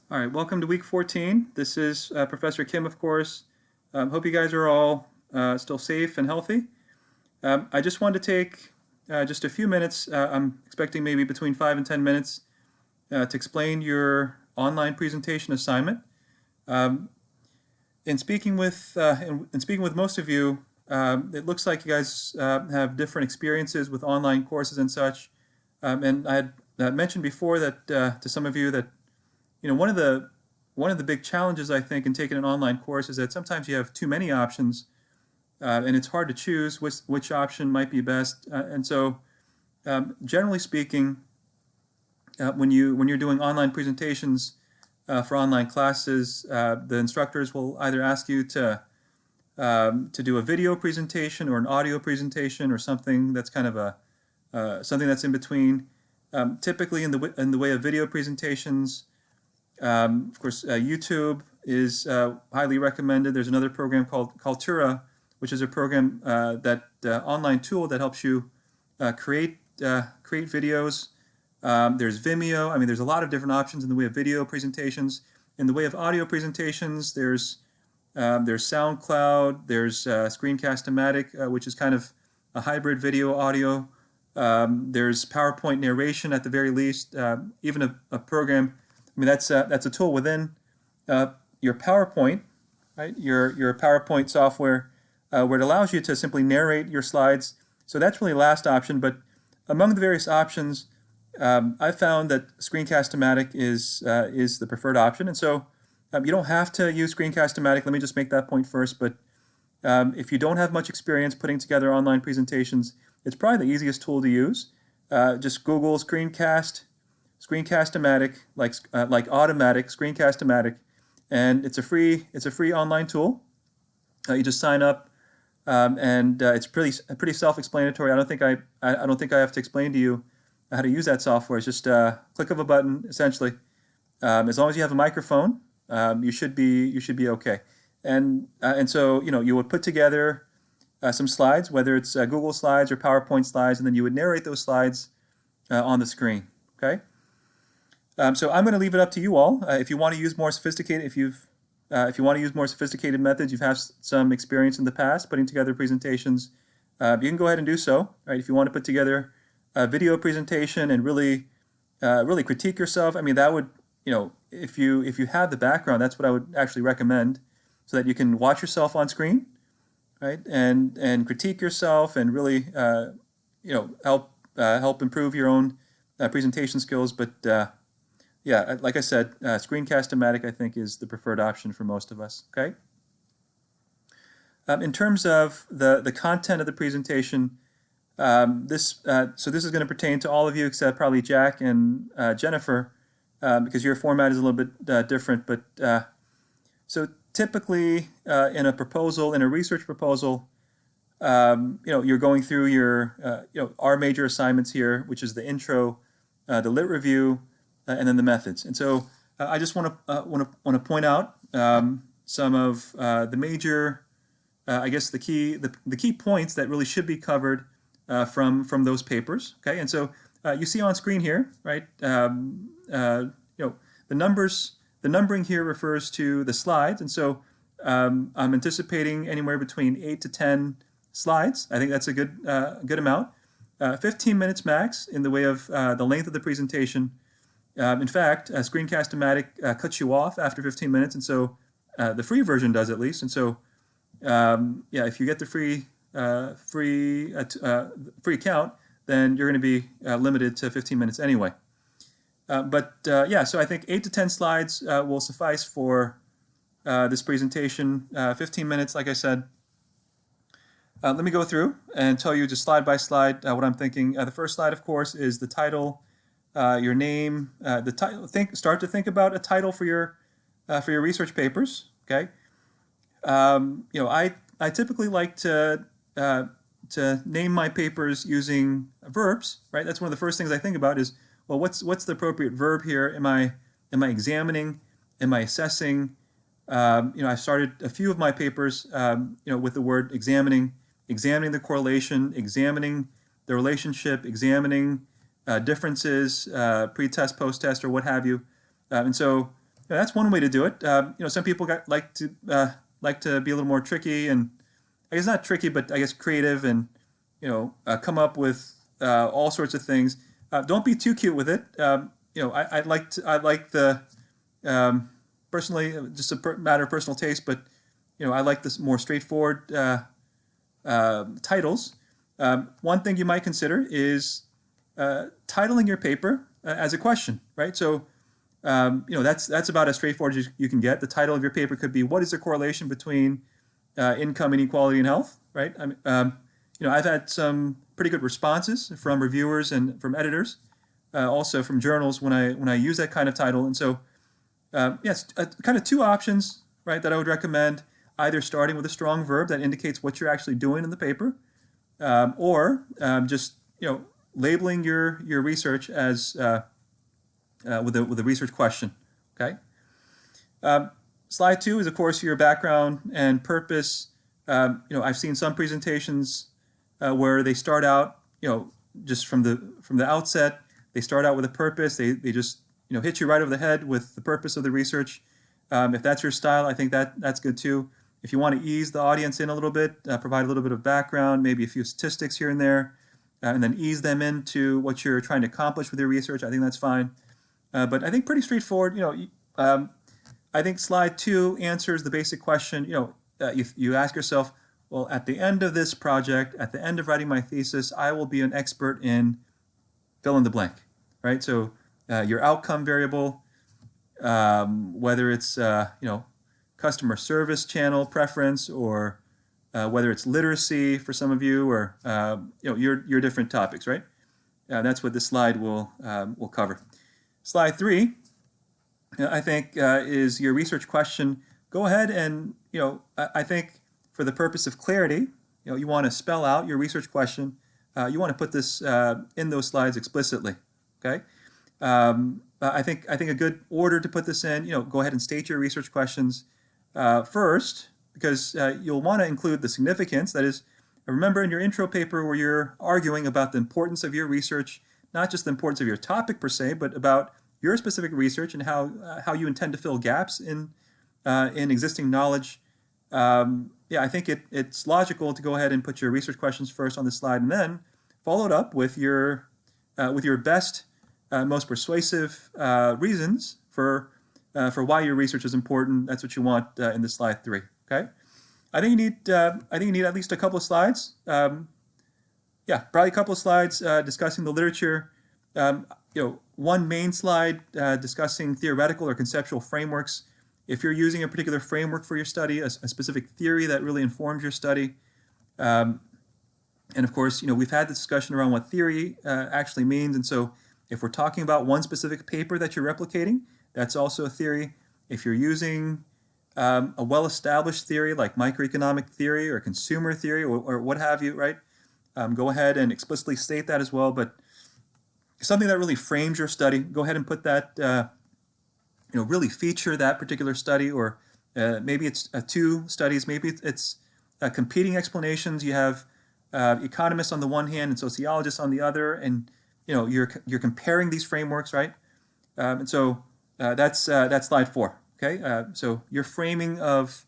All right, welcome to week 14. This is Professor Kim, of course. Hope you guys are all still safe and healthy. I just wanted to take just a few minutes. I'm expecting maybe between 5 and 10 minutes to explain your online presentation assignment. Um, in speaking with most of you, it looks like you guys have different experiences with online courses and such. And I had mentioned before that to some of you that one of the big challenges I think in taking an online course is that sometimes you have too many options, and it's hard to choose which option might be best. And so, generally speaking, when you're doing online presentations for online classes, the instructors will either ask you to do a video presentation or an audio presentation or something that's kind of something that's in between. Typically, in the way of video presentations. Of course, YouTube is highly recommended. There's another program called Kaltura, which is a program online tool that helps you create videos. There's Vimeo. I mean, there's a lot of different options in the way of video presentations. In the way of audio presentations, there's SoundCloud. There's Screencast-O-Matic, which is kind of a hybrid video audio. There's PowerPoint narration at the very least. Even a program. I mean, that's a tool within your PowerPoint, right? Your PowerPoint software, where it allows you to simply narrate your slides. So that's really the last option. But among the various options, I found that Screencast-O-Matic is the preferred option. And so you don't have to use Screencast-O-Matic. Let me just make that point first. But if you don't have much experience putting together online presentations, it's probably the easiest tool to use. Just Google Screencast-O-Matic, like Automatic, Screencast-O-Matic, and it's a free online tool. You just sign up, and it's pretty self-explanatory. I don't think I have to explain to you how to use that software. It's just a click of a button, essentially. As long as you have a microphone, you should be okay. And so you would put together some slides, whether it's Google Slides or PowerPoint slides, and then you would narrate those slides on the screen. Okay. So I'm going to leave it up to you all. If you want to use more sophisticated, if you want to use more sophisticated methods, you've had some experience in the past putting together presentations, you can go ahead and do so. Right? If you want to put together a video presentation and really critique yourself, I mean that would, if you have the background, that's what I would actually recommend, so that you can watch yourself on screen, right? And critique yourself and really help improve your own presentation skills, but. Yeah, like I said, Screencast-O-Matic I think is the preferred option for most of us. Okay. In terms of the content of the presentation, this is going to pertain to all of you except probably Jack and Jennifer, because your format is a little bit different. But so typically in a research proposal, you're going through our major assignments here, which is the intro, the lit review. And then the methods. And so I just want to point out some of the major, I guess the key points that really should be covered from those papers. Okay, and so you see on screen here, right? The numbering here refers to the slides, and so I'm anticipating anywhere between 8 to 10 slides. I think that's a good amount. 15 minutes max in the way of the length of the presentation. In fact, Screencast-O-Matic cuts you off after 15 minutes, and so the free version does at least. And so, if you get the free account, then you're going to be limited to 15 minutes anyway. So I think 8 to 10 slides will suffice for this presentation. 15 minutes, like I said. Let me go through and tell you just slide by slide what I'm thinking. The first slide, of course, is the title. Your name, the title. Start to think about a title for your research papers. Okay. I typically like to name my papers using verbs. Right. That's one of the first things I think about is, well, what's the appropriate verb here? Am I examining? Am I assessing? I started a few of my papers, with the word examining the correlation, examining the relationship, examining differences, pre-test, post-test, or what have you. And so that's one way to do it. Some people like to be a little more tricky, and I guess not tricky, but I guess creative, and come up with all sorts of things. Don't be too cute with it. I like the personally, just a matter of personal taste, but I like this more straightforward titles. One thing you might consider is titling your paper as a question, right? So that's about as straightforward as you can get. The title of your paper could be, "What is the correlation between income inequality and health?" Right? I've had some pretty good responses from reviewers and from editors, also from journals when I use that kind of title. And so, yes, kind of two options, right, that I would recommend: either starting with a strong verb that indicates what you're actually doing in the paper, or just labeling your research as with a research question. Okay. Slide 2 is, of course, your background and purpose. I've seen some presentations where they start out, just from the outset, they start out with a purpose. They just hit you right over the head with the purpose of the research. If that's your style, I think that's good too. If you want to ease the audience in a little bit, provide a little bit of background, maybe a few statistics here and there, and then ease them into what you're trying to accomplish with your research, I think that's fine. But I think pretty straightforward. I think slide 2 answers the basic question. You ask yourself, well, at the end of this project, at the end of writing my thesis, I will be an expert in fill in the blank, right? So your outcome variable, whether it's customer service channel preference, or whether it's literacy for some of you, or your different topics, right? That's what this slide will cover. Slide 3, I think, is your research question. Go ahead and I think for the purpose of clarity, you want to spell out your research question. You want to put this in those slides explicitly. Okay. I think a good order to put this in. Go ahead and state your research questions first, because you'll want to include the significance. That is, remember in your intro paper where you're arguing about the importance of your research, not just the importance of your topic per se, but about your specific research and how you intend to fill gaps in existing knowledge. I think it's logical to go ahead and put your research questions first on this slide, and then follow it up with your best, most persuasive reasons for why your research is important. That's what you want in this slide 3. Okay, I think you need at least a couple of slides. Probably a couple of slides discussing the literature. One main slide discussing theoretical or conceptual frameworks. If you're using a particular framework for your study, a specific theory that really informs your study. And of course, we've had this discussion around what theory actually means. And so if we're talking about one specific paper that you're replicating, that's also a theory. If you're using a well-established theory like microeconomic theory or consumer theory, or what have you, right? Go ahead and explicitly state that as well. But something that really frames your study, go ahead and put that, really feature that particular study, or maybe it's 2 studies, maybe it's competing explanations. You have economists on the one hand and sociologists on the other, and you're comparing these frameworks, right? And so that's slide 4. Okay, so your framing of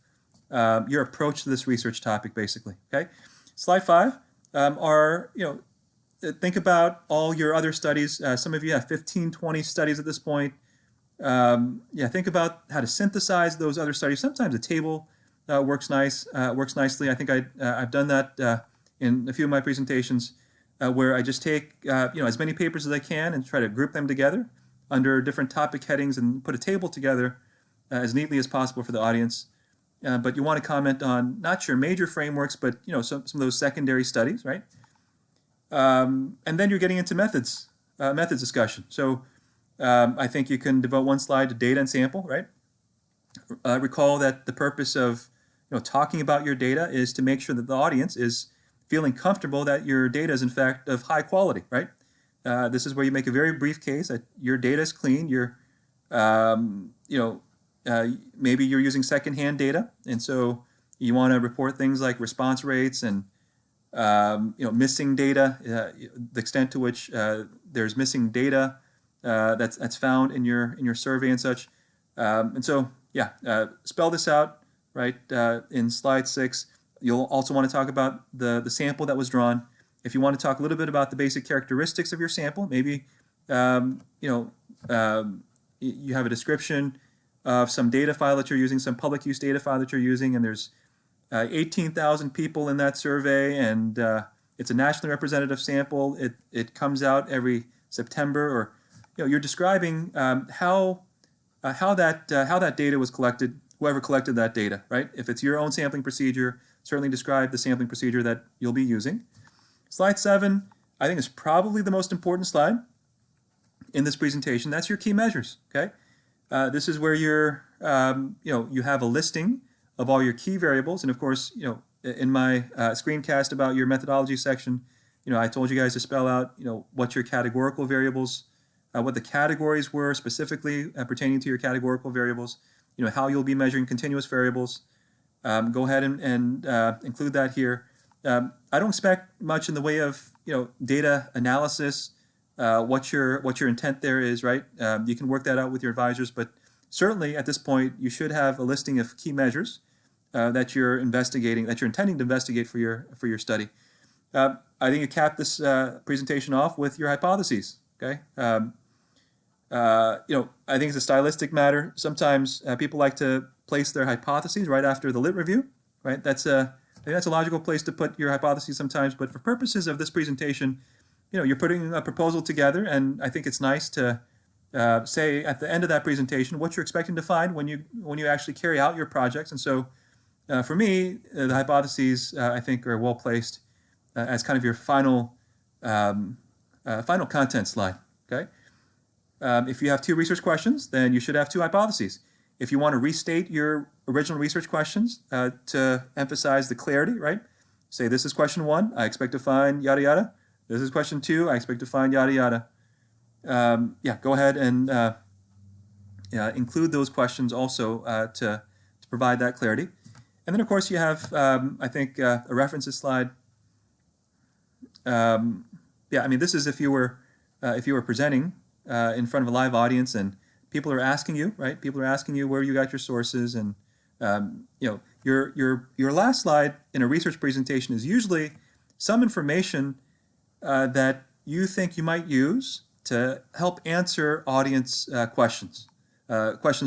your approach to this research topic, basically. Okay, slide 5 are think about all your other studies. Some of you have 15, 20 studies at this point. Think about how to synthesize those other studies. Sometimes a table works nicely. I think I've done that in a few of my presentations, where I just take as many papers as I can and try to group them together under different topic headings and put a table together as neatly as possible for the audience. But you want to comment on not your major frameworks, but some of those secondary studies, right? And then you're getting into methods discussion. So I think you can devote one slide to data and sample, right? Recall that the purpose of talking about your data is to make sure that the audience is feeling comfortable that your data is in fact of high quality, right? This is where you make a very brief case that your data is clean. Maybe you're using secondhand data, and so you want to report things like response rates and missing data, the extent to which there's missing data that's found in your survey and such. And so, yeah, spell this out, right, in slide 6. You'll also want to talk about the sample that was drawn. If you want to talk a little bit about the basic characteristics of your sample, maybe you have a description of some data file that you're using, some public use data file that you're using, and there's 18,000 people in that survey, and it's a nationally representative sample. It comes out every September, or you're describing how that data was collected, whoever collected that data, right? If it's your own sampling procedure, certainly describe the sampling procedure that you'll be using. Slide 7, I think, is probably the most important slide in this presentation. That's your key measures, okay? This is where you're, you have a listing of all your key variables, and of course, in my screencast about your methodology section, I told you guys to spell out, what your categorical variables, what the categories were specifically pertaining to your categorical variables, how you'll be measuring continuous variables. Go ahead and include that here. I don't expect much in the way of data analysis. What your intent there is, right? You can work that out with your advisors, but certainly at this point you should have a listing of key measures that you're investigating, that you're intending to investigate for your study. I think you cap this presentation off with your hypotheses. Okay. I think it's a stylistic matter. Sometimes people like to place their hypotheses right after the lit review, right? I think that's a logical place to put your hypotheses sometimes, but for purposes of this presentation, you're putting a proposal together, and I think it's nice to say at the end of that presentation what you're expecting to find when you actually carry out your projects. And so for me, the hypotheses I think are well placed as kind of your final content slide. Okay. If you have 2 research questions, then you should have 2 hypotheses. If you want to restate your original research questions to emphasize the clarity, right? Say, this is question 1, I expect to find yada yada. This is question 2, I expect to find yada yada. Go ahead and include those questions also to provide that clarity. And then, of course, you have, I think, a references slide. This is if you were presenting in front of a live audience and people are asking you, right? People are asking you where you got your sources, and your last slide in a research presentation is usually some information that you think you might use to help answer audience questions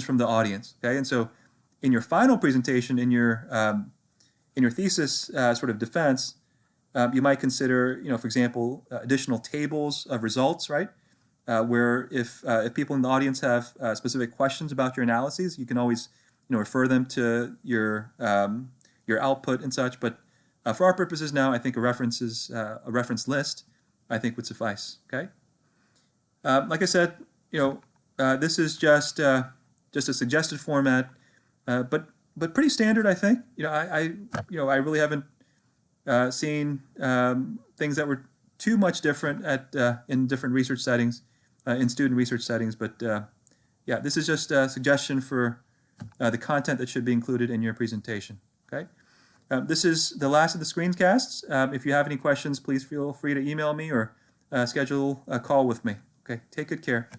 from the audience. Okay, and so in your final presentation, in your thesis sort of defense, you might consider, for example, additional tables of results, right? Where if people in the audience have specific questions about your analyses, you can always refer them to your output and such. But for our purposes now, I think a reference list, I think, would suffice. Okay. Like I said, this is just a suggested format, but pretty standard, I think. I really haven't seen things that were too much different in different research settings, in student research settings. But this is just a suggestion for the content that should be included in your presentation. Okay. This is the last of the screencasts. If you have any questions, please feel free to email me or schedule a call with me. Okay. Take good care.